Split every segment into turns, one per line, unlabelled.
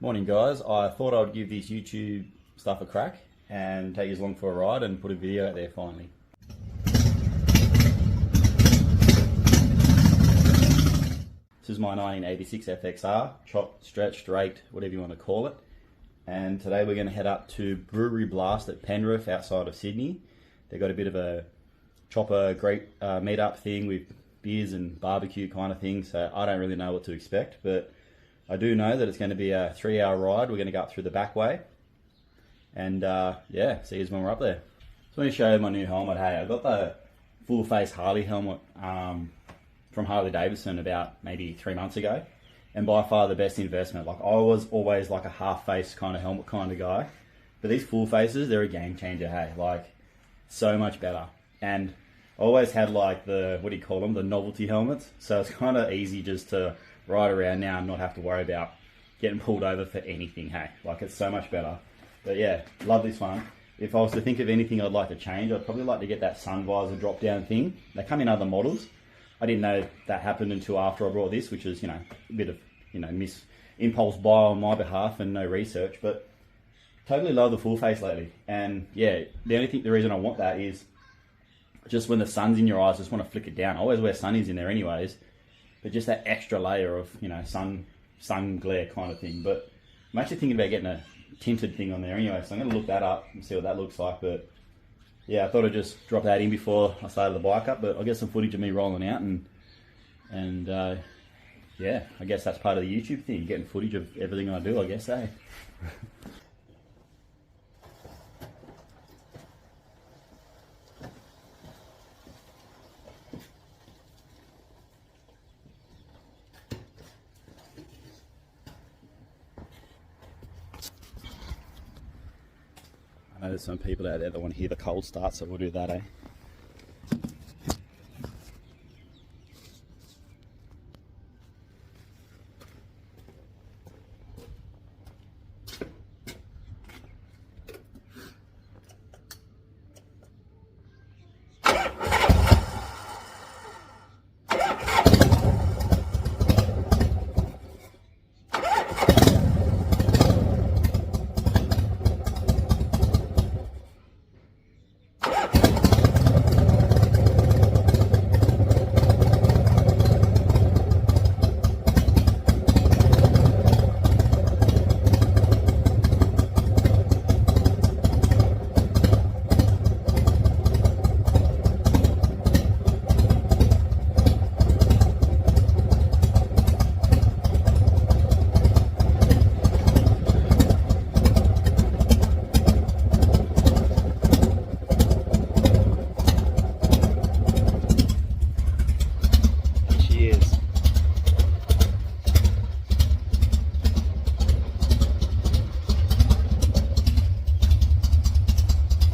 Morning guys, I thought I'd give this YouTube stuff a crack and take you along for a ride and put a video out there finally. This is my 1986 FXR, chopped, stretched, raked, whatever you want to call it. And today we're going to head up to Brewery Blast at Penrith outside of Sydney. They've got a bit of a chopper, great meet-up thing with beers and barbecue kind of thing, so I don't really know what to expect, but I do know that it's going to be a 3-hour ride. We're going to go up through the back way and yeah, see you when we're up there. So let me show you my new helmet. Hey, I got the full face Harley helmet from Harley Davidson about maybe 3 months ago, and by far the best investment. Like, I was always like a half face kind of helmet kind of guy, but these full faces, they're a game changer. Hey, like, so much better. And I always had like the, what do you call them, the novelty helmets, so it's kind of easy just to ride around now and not have to worry about getting pulled over for anything. Hey, like, it's so much better. But yeah, love this one. If I was to think of anything I'd like to change, I'd probably like to get that sun visor drop down thing. They come in other models. I didn't know that happened until after I brought this, which is, you know, a bit of, you know, impulse buy on my behalf and no research, but totally love the full face lately. And yeah, the reason I want that is just when the sun's in your eyes, I just want to flick it down. I always wear sunnies in there anyways, but just that extra layer of, you know, sun glare kind of thing. But I'm actually thinking about getting a tinted thing on there anyway, so I'm going to look that up and see what that looks like. But yeah, I thought I'd just drop that in before I started the bike up, but I'll get some footage of me rolling out and yeah, I guess that's part of the YouTube thing, getting footage of everything I do, I guess, eh? I know there's some people out there that want to hear the cold start, so we'll do that, eh?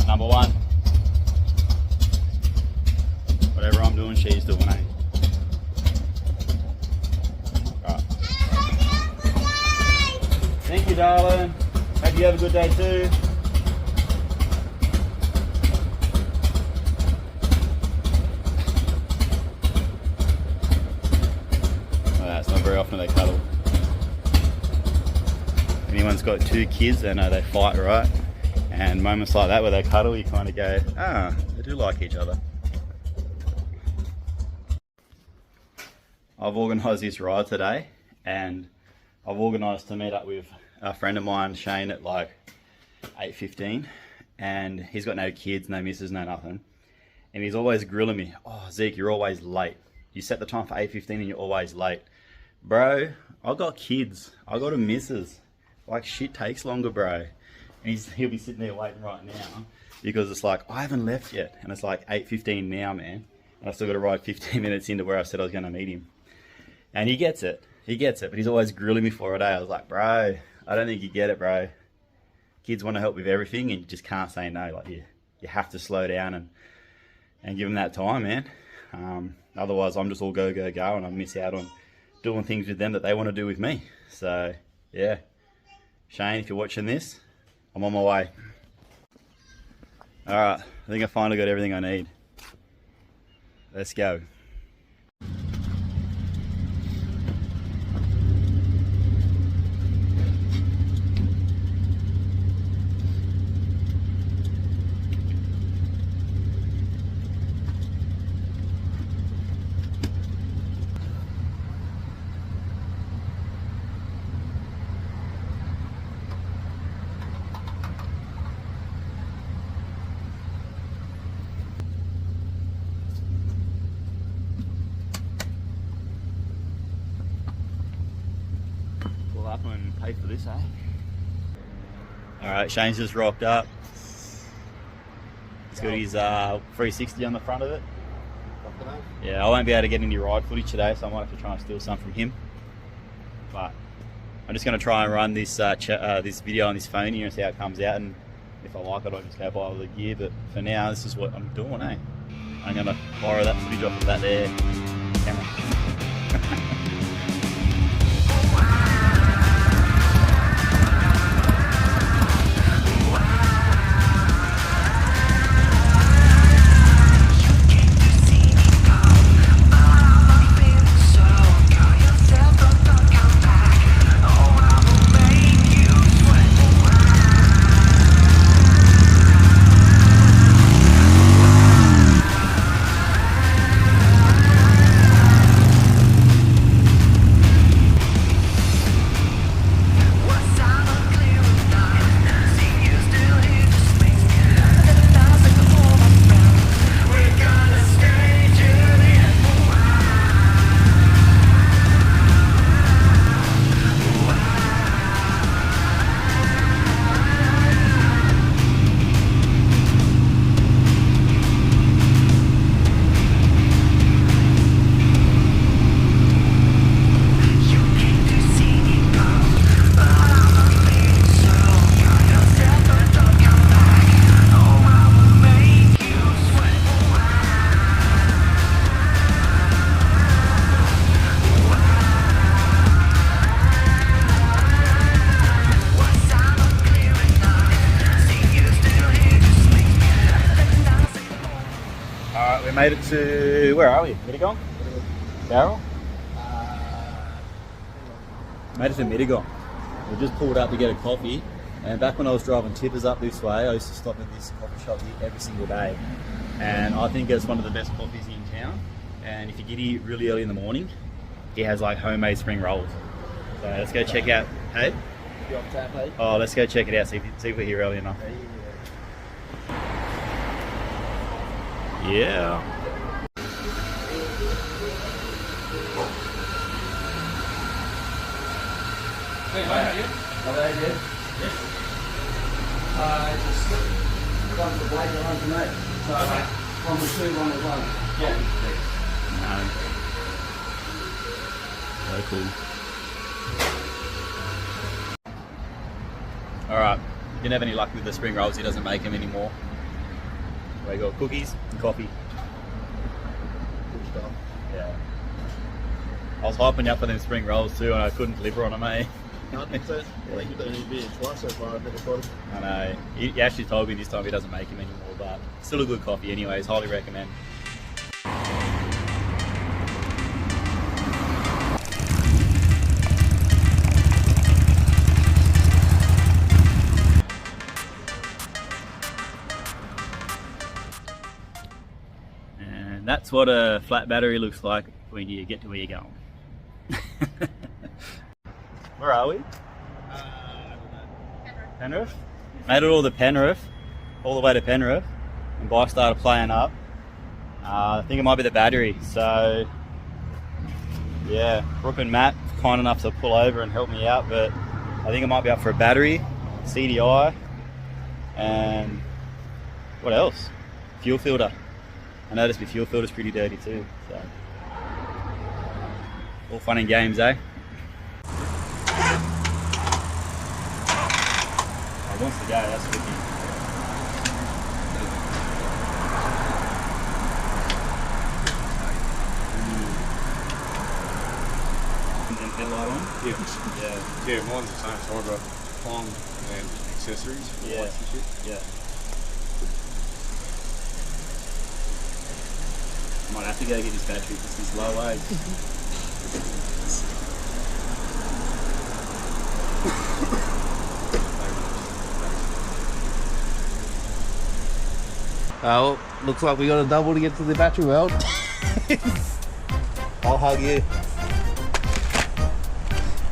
Number one. Whatever I'm doing, she's doing, eh? Right. Thank you, darling. Hope you have a good day too. Well, it's not very often they cuddle. If anyone's got 2 kids, they know they fight, right? And moments like that where they cuddle, you kind of go, ah, they do like each other. I've organised this ride today, and I've organised to meet up with a friend of mine, Shane, at like 8:15, and he's got no kids, no missus, no nothing. And he's always grilling me, oh Zeke, you're always late. You set the time for 8:15 and you're always late. Bro, I got kids, I got a missus. Like, shit takes longer, bro. And he'll be sitting there waiting right now because it's like, I haven't left yet, and it's like 8:15 now, man, and I've still got to ride 15 minutes into where I said I was going to meet him. And he gets it, but he's always grilling me for it. I was like, bro, I don't think you get it, bro. Kids want to help with everything, and you just can't say no. Like, you have to slow down and give them that time, man. Otherwise I'm just all go, and I miss out on doing things with them that they want to do with me. So yeah, Shane, if you're watching this, I'm on my way. Alright, I think I finally got everything I need. Let's go. Wait for this, eh? Alright, Shane's just rocked up. He's got his 360 on the front of it. Yeah, I won't be able to get any ride footage today, so I might have to try and steal some from him. But I'm just going to try and run this this video on this phone here and see how it comes out, and if I like it I'll just go buy all the gear, but for now this is what I'm doing, eh? I'm going to borrow that footage off of that there camera. We made it to, where are we? Mittagong? Darryl? Made it to Mittagong. We just pulled up to get a coffee, and back when I was driving tippers up this way, I used to stop at this coffee shop here every single day. And I think it's one of the best coffees in town. And if you get here really early in the morning, he has like homemade spring rolls. So let's go check out, hey?
You off tap, hey?
Oh, let's go check it out, see if we're here early enough. Yeah.
Hey, how are you? How are you? Yes. Just one for Blake and one for me. So, one with two, one with one. Yeah.
No. Cool. Alright, didn't have any luck with the spring rolls, he doesn't make them anymore. We got cookies and coffee.
Good stuff.
Yeah. I was hyping you up for them spring rolls too, and I couldn't deliver on them, eh?
I think you've done his beer twice so far, I've never got him.
I know. He actually told me this time he doesn't make them anymore, but still a good coffee anyways, highly recommend. And that's what a flat battery looks like when you get to where you're going. Where are we? Penrith? Made it all to Penrith, all the way to Penrith, and bike started playing up. I think it might be the battery, so yeah, Brooke and Matt kind enough to pull over and help me out, but I think it might be up for a battery, CDI, and what else? Fuel filter. I noticed my fuel filter's pretty dirty too, so all fun and games, eh? It wants to go, that's a good thing. And headlight on?
Yeah. Yeah, mine's the same cyber Pong and accessories.
Yeah.
Lights and shit.
Yeah. Might have to go get his battery because he's low age.
Well, looks like we got a double to get to the battery weld. I'll hug you.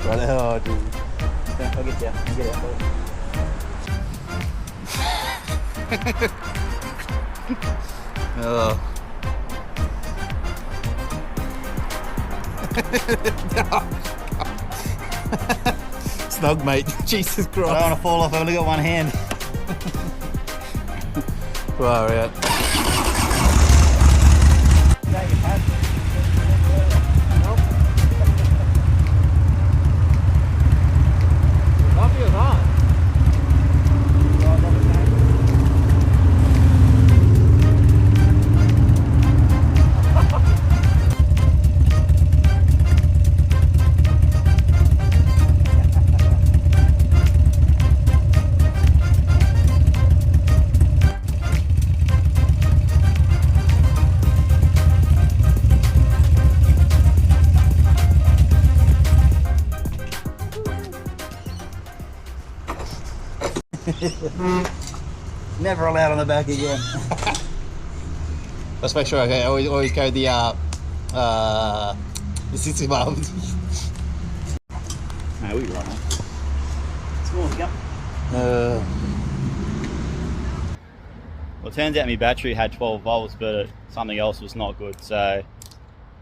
Right now, dude.
Yeah, I'll get you. I'll get out
snug, mate. Jesus
I don't
Christ.
want to fall off. I've only got one hand.
Far out.
Never allowed on the back again.
Let's make sure I always go the 60 miles.
No, we run on. Small gap. Well, it turns out my battery had 12 volts, but something else was not good, so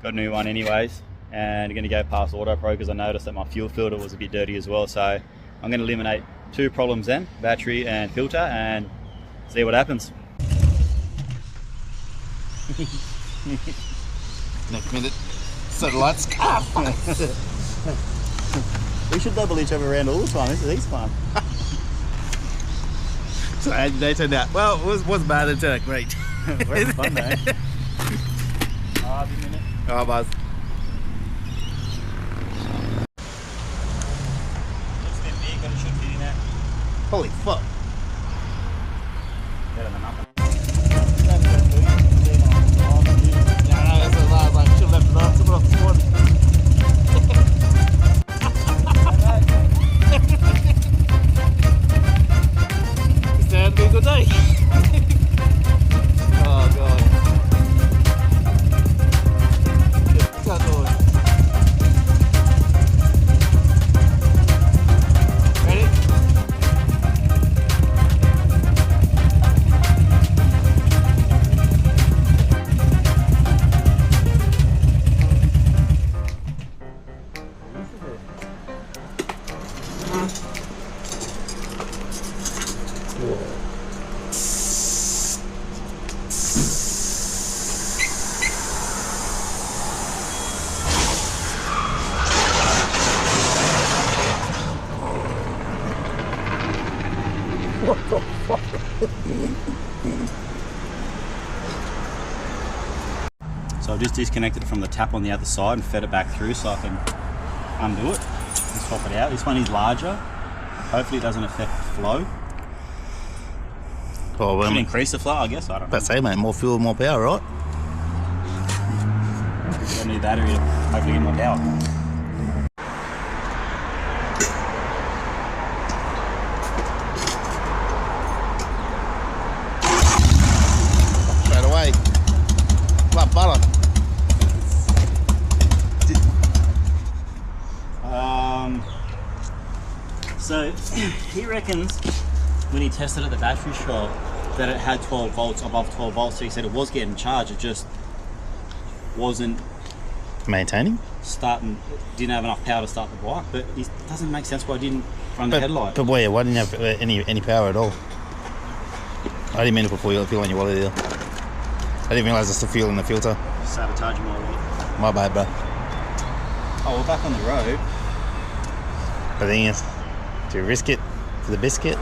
got a new one anyways. And I'm going to go past Auto Pro because I noticed that my fuel filter was a bit dirty as well, so I'm going to eliminate two problems then, battery and filter, and see what happens.
Next minute, satellites.
We should double each other around all the time. This is fun.
So they turned out, well, it wasn't bad, it turned out great.
We're having fun though. A minute.
Oh, buzz.
Looks a bit big, but it should fit in there.
Holy fuck.
Better than nothing.
Yeah, that's what I was like, should have left it off, took it off this morning. It's going to be a good day. Oh god. Can't do it. Ready?
So I've just disconnected it from the tap on the other side and fed it back through so I can undo it and swap it out. This one is larger. Hopefully it doesn't affect the flow.
Oh,
Should increase the flow, I guess. I don't know.
let's say, mate, more fuel, more power, right?
Got a new battery to hopefully get more power.
Straight away. Love butter.
So he reckons when he tested at the battery shop that it had 12 volts, above 12 volts. So he said it was getting charged, it just wasn't
Maintaining?
starting, didn't have enough power to start the bike. But it doesn't make sense why I didn't run the headlight.
But why didn't you have any power at all? I didn't mean to put fuel on your wallet either. I didn't realise it's the fuel in the filter.
Sabotaging my wallet.
My bad, bro.
Oh, we're back on the road.
The thing is, do you risk it for the biscuit?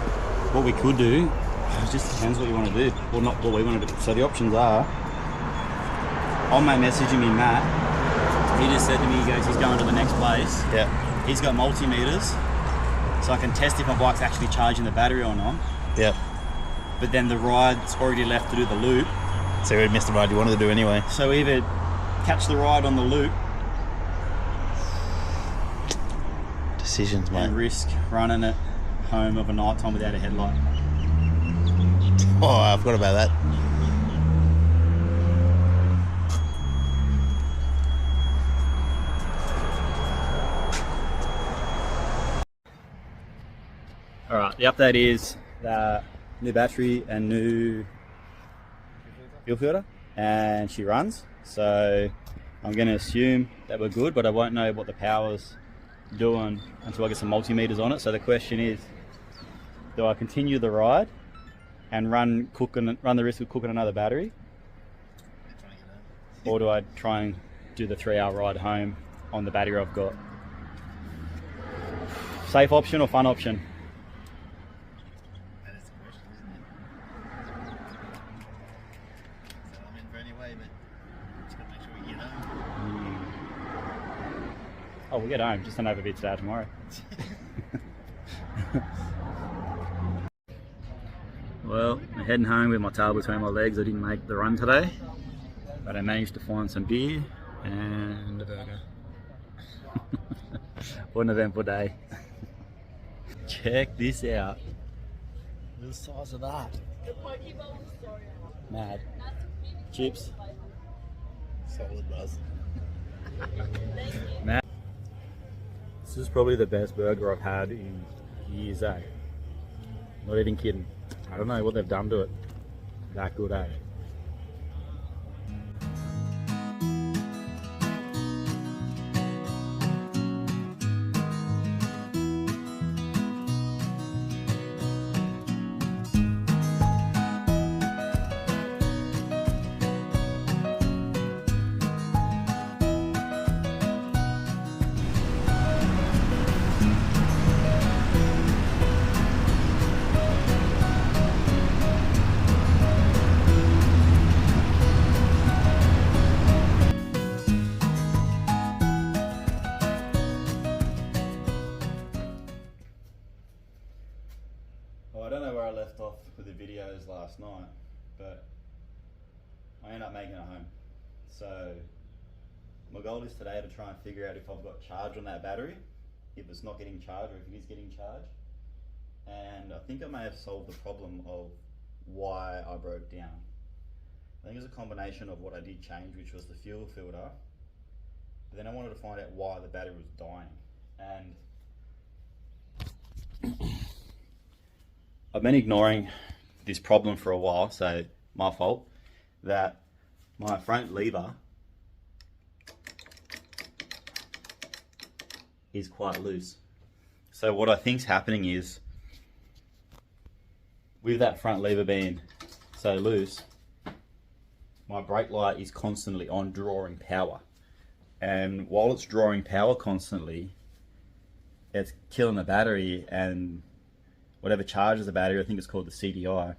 What we could do, it just depends what you want to do, or not what we want to do. So the options are, on my messaging me Matt, he just said to me, he goes, he's going to the next place.
Yeah.
He's got multimeters, so I can test if my bike's actually charging the battery or not.
Yeah.
But then the ride's already left to do the loop.
So you already missed the ride you wanted to do anyway.
So either catch the ride on the loop
Decisions, mate.
and risk running it home of a night time without a headlight.
Oh, I forgot about that.
Alright, the update is new battery and new fuel filter, and she runs. So I'm going to assume that we're good, but I won't know what the power's doing until I get some multimeters on it. So the question is, do I continue the ride and run the risk of cooking another battery, or do I try and do the 3-hour ride home on the battery I've got? Safe option or fun option?
That is the question, isn't it? So I'm in for any way, but just gotta make sure we get home.
Oh, we'll get home, just don't have a bit today tomorrow. Well, I'm heading home with my tail between my legs. I didn't make the run today, but I managed to find some beer and a burger. What an eventful day. Check this out. The size of that. Mad. Chips.
Solid buzz.
Mad. This is probably the best burger I've had in years, eh? Not even kidding. I don't know what they've done to it. That good, eh? Well, I don't know where I left off with the videos last night, but I ended up making it home. So my goal is today to try and figure out if I've got charge on that battery, if it's not getting charged or if it is getting charged. And I think I may have solved the problem of why I broke down. I think it's a combination of what I did change, which was the fuel filter, but then I wanted to find out why the battery was dying. And I've been ignoring this problem for a while, so my fault, that my front lever is quite loose. So what I think's happening is, with that front lever being so loose, my brake light is constantly on, drawing power. And while it's drawing power constantly, it's killing the battery, and whatever charges the battery, I think it's called the CDI,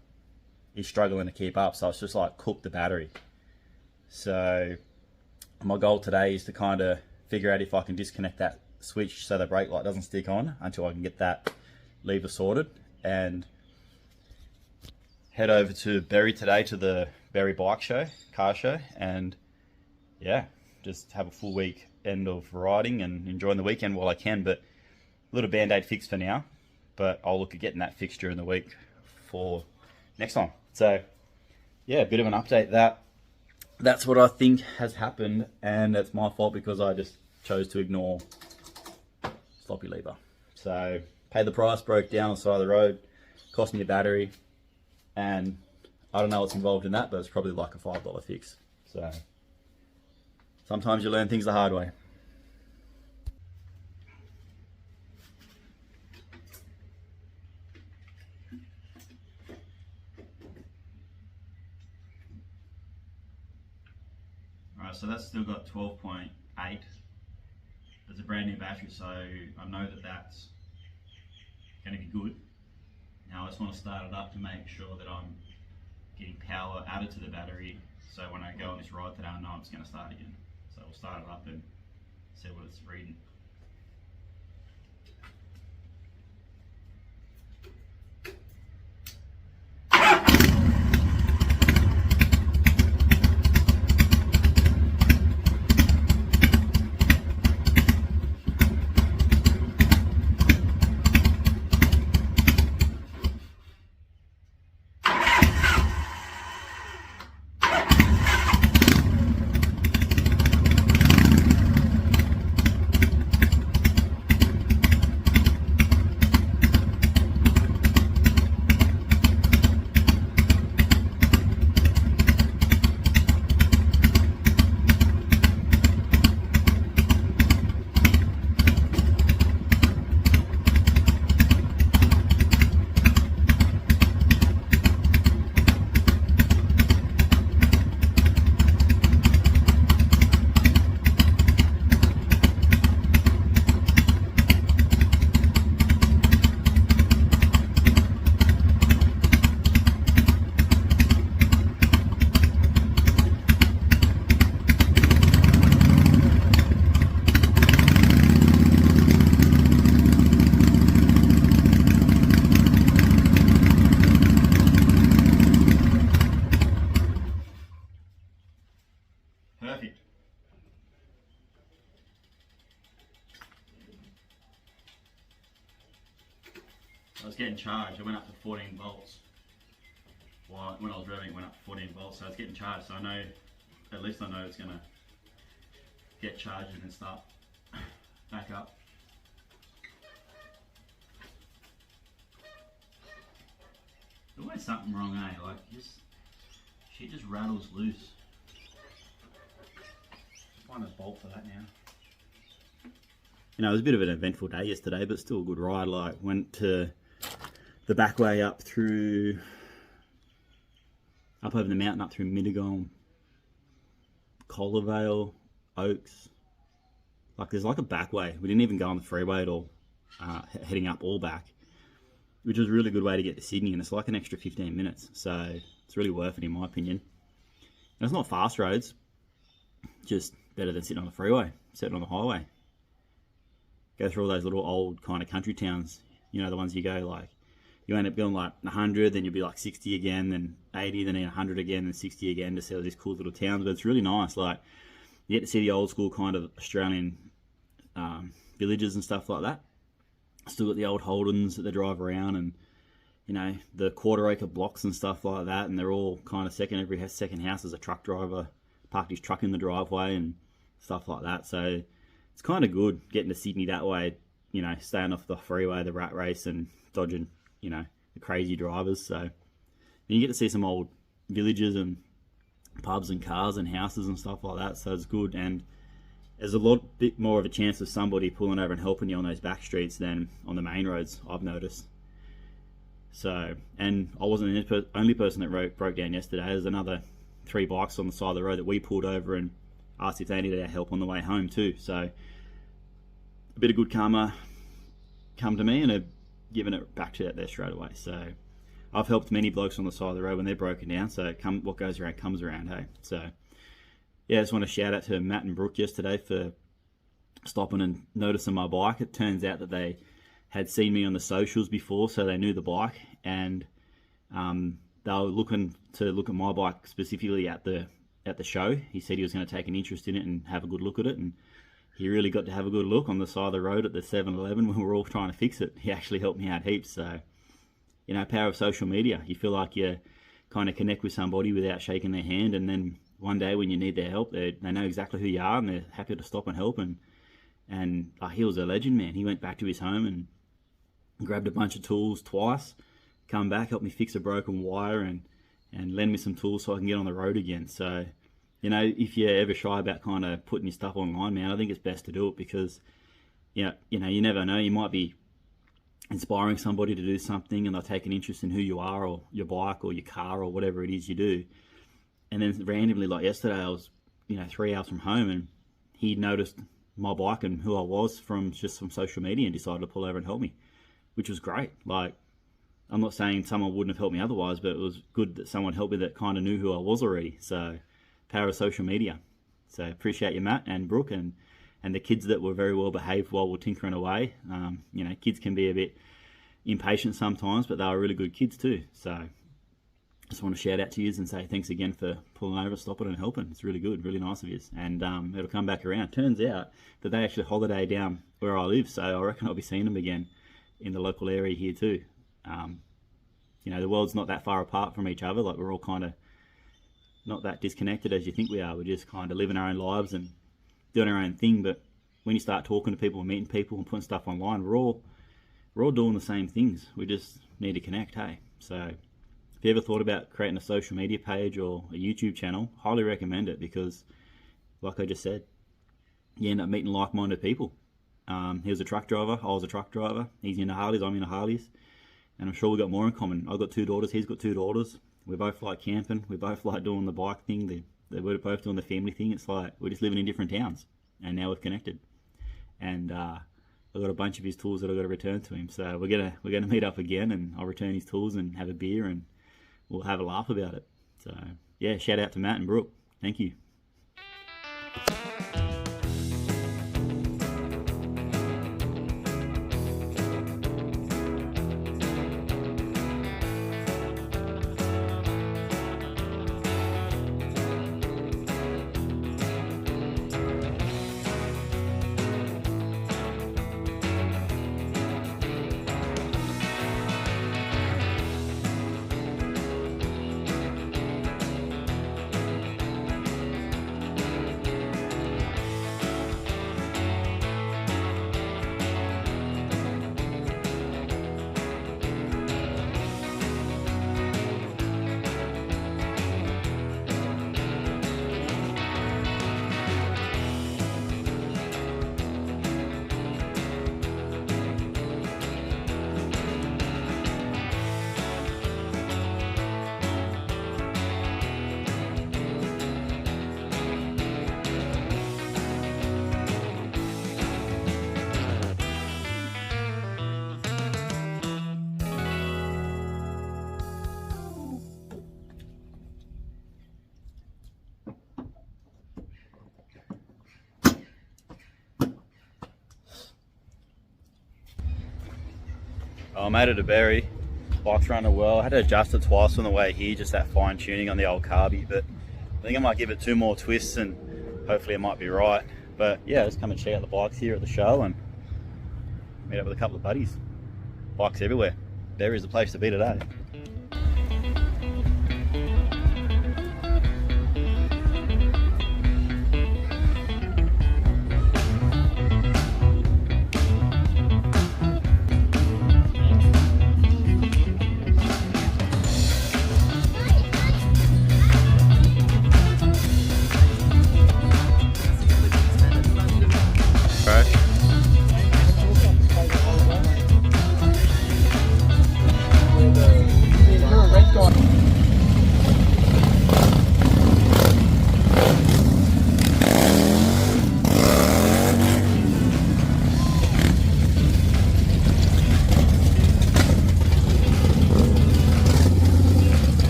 is struggling to keep up. So it's just like cook the battery. So my goal today is to kind of figure out if I can disconnect that switch so the brake light doesn't stick on until I can get that lever sorted, and head over to Berry today to the Berry car show, and yeah, just have a full week end of riding and enjoying the weekend while I can. But a little band-aid fix for now, but I'll look at getting that fixed during the week for next time. So yeah, a bit of an update. That's what I think has happened, and it's my fault because I just chose to ignore sloppy lever. So paid the price, broke down on the side of the road, cost me a battery, and I don't know what's involved in that, but it's probably like a $5 fix. So sometimes you learn things the hard way. Alright, so that's still got 12.8. It's a brand new battery, so I know that that's going to be good. Now I just want to start it up to make sure that I'm getting power added to the battery, so when I go on this ride today I know it's going to start again. So we'll start it up and see what it's reading. I was getting charged. I went up to 14 volts. Well, when I was revving, it went up to 14 volts, so I was getting charged. So I know, at least I know it's gonna get charged and then start back up. There's always something wrong, eh? Like, shit just rattles loose. Find a bolt for that now. You know, it was a bit of an eventful day yesterday, but still a good ride. Like, went to the back way up over the mountain, up through Mittagong, Collarvale, Oaks. Like, there's like a back way. We didn't even go on the freeway at all, heading up all back, which was a really good way to get to Sydney, and it's like an extra 15 minutes, so it's really worth it in my opinion. And it's not fast roads, just better than sitting on the freeway, sitting on the highway. Go through all those little old kind of country towns, you know, the ones you go like, you end up going like 100, then you'll be like 60 again, then 80, then 100 again, then 60 again to see all these cool little towns. But it's really nice. Like, you get to see the old school kind of Australian villages and stuff like that. Still got the old Holdens that they drive around, and you know, the quarter acre blocks and stuff like that, and they're all kind of every second house is a truck driver parked his truck in the driveway and stuff like that. So it's kind of good getting to Sydney that way, you know, staying off the freeway, the rat race, and dodging, you know, the crazy drivers. So you get to see some old villages and pubs and cars and houses and stuff like that. So it's good, and there's a bit more of a chance of somebody pulling over and helping you on those back streets than on the main roads, I've noticed. So, and I wasn't the only person that broke down yesterday. There's another 3 bikes on the side of the road that we pulled over and asked if they needed our help on the way home too. So a bit of good karma come to me, and I've given it back to it there straight away. So I've helped many blokes on the side of the road when they're broken down. So what goes around comes around, hey. So yeah, I just want to shout out to Matt and Brooke yesterday for stopping and noticing my bike. It turns out that they had seen me on the socials before, so they knew the bike, and they were looking to look at my bike specifically at the show. He said he was going to take an interest in it and have a good look at it, and he really got to have a good look on the side of the road at the 7-Eleven when we were all trying to fix it. He actually helped me out heaps. So, you know, power of social media. You feel like you kind of connect with somebody without shaking their hand, and then one day when you need their help, they know exactly who you are, and they're happy to stop and help. And he was a legend, man. He went back to his home and grabbed a bunch of tools twice, come back, helped me fix a broken wire, and lend me some tools so I can get on the road again. So, you know, if you're ever shy about kind of putting your stuff online, man, I think it's best to do it, because, you never know. You might be inspiring somebody to do something, and they'll take an interest in who you are, or your bike, or your car, or whatever it is you do. And then randomly, like yesterday, I was, 3 hours from home, and he noticed my bike and who I was from social media, and decided to pull over and help me, which was great. Like, I'm not saying someone wouldn't have helped me otherwise, but it was good that someone helped me that kind of knew who I was already. So, power of social media. So, appreciate you, Matt and Brooke, and the kids that were very well behaved while we're tinkering away. Kids can be a bit impatient sometimes, but they were really good kids too. So, just want to shout out to you and say thanks again for pulling over, stopping and helping. It's really good, really nice of you. And it'll come back around. Turns out that they actually holiday down where I live, so I reckon I'll be seeing them again in the local area here too. The world's not that far apart from each other. Like, we're all kind of not that disconnected as you think we are. We're just kind of living our own lives and doing our own thing. But when you start talking to people and meeting people and putting stuff online, we're all doing the same things. We just need to connect, hey? So if you ever thought about creating a social media page or a YouTube channel, highly recommend it, because like I just said, you end up meeting like-minded people. He was a truck driver, I was a truck driver. He's into Harleys, I'm into Harleys. And I'm sure we've got more in common. I've got 2 daughters, he's got 2 daughters. We both like camping, we both like doing the bike thing, we're both doing the family thing. It's like we're just living in different towns, and now we've connected. And I've got a bunch of his tools that I've got to return to him. So we're gonna meet up again, and I'll return his tools and have a beer, and we'll have a laugh about it. So yeah, shout out to Matt and Brooke. Thank you. I made it a berry. Bike's running well. I had to adjust it twice on the way here, just that fine tuning on the old carby, but I think I might give it 2 more twists and hopefully it might be right. But yeah, just come and check out the bikes here at the show and meet up with a couple of buddies. Bikes everywhere. There is the place to be today.
You're a red guy.